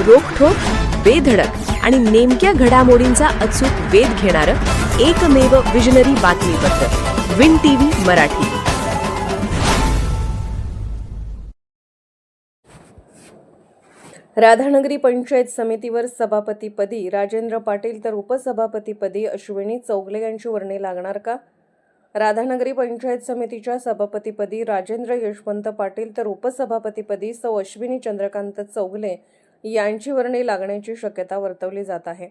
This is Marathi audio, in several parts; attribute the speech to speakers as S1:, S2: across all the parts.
S1: रोखठोक, बेधडक आणि नेमक्या घडामोडींचा अचूक वेध घेणारं एकमेव विजनरी बातमीपत्र विन टीव्ही मराठी. राधानगरी पंचायत समितीवर सभापतीपदी राजेंद्र पाटील तर उपसभापतीपदी अश्विनी चौगले यांची वर्णी लागणार का? राधानगरी पंचायत समितीच्या सभापतीपदी राजेंद्र यशवंत पाटील तर उपसभापतीपदी सौ अश्विनी चंद्रकांत चौगले यांची वर्णी लागण्याची शक्यता वर्तवली जात आहे.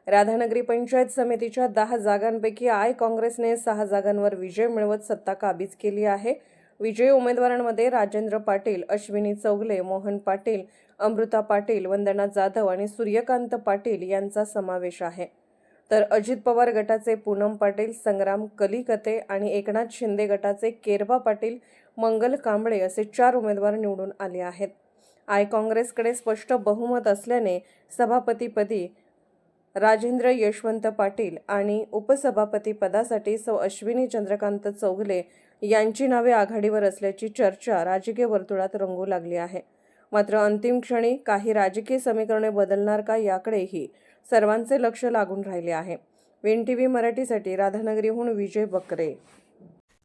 S1: राधानगरी पंचायत समितीच्या 10 जागांपैकी आय काँग्रेसने 6 जागांवर विजय मिळवत सत्ता काबीज केली आहे. विजयी उमेदवारांमध्ये राजेंद्र पाटील, अश्विनी चौगले, मोहन पाटील, अमृता पाटील, वंदना जाधव आणि सूर्यकांत पाटील यांचा समावेश आहे. तर अजित पवार गटाचे पूनम पाटील, संग्राम कलिकते आणि एकनाथ शिंदे गटाचे केरबा पाटील, मंगल कांबळे असे 4 उमेदवार निवडून आले आहेत. आय काँग्रेसकडे स्पष्ट बहुमत असल्याने सभापतीपदी राजेंद्र यशवंत पाटील आणि उपसभापतीपदासाठी सौ अश्विनी चंद्रकांत चौगले यांची नावे आघाडीवर असल्याची चर्चा राजकीय वर्तुळात रंगू लागली आहे. मात्र अंतिम क्षणी काही राजकीय समीकरणे बदलणार का याकडेही सर्वांचे लक्ष लागून राहिले आहे. विन टीव्ही मराठीसाठी राधानगरीहून विजय बकरे.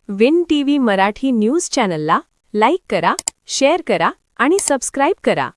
S2: विन टीव्ही मराठी न्यूज चॅनलला लाईक करा, शेअर करा आणि सबस्क्राईब करा.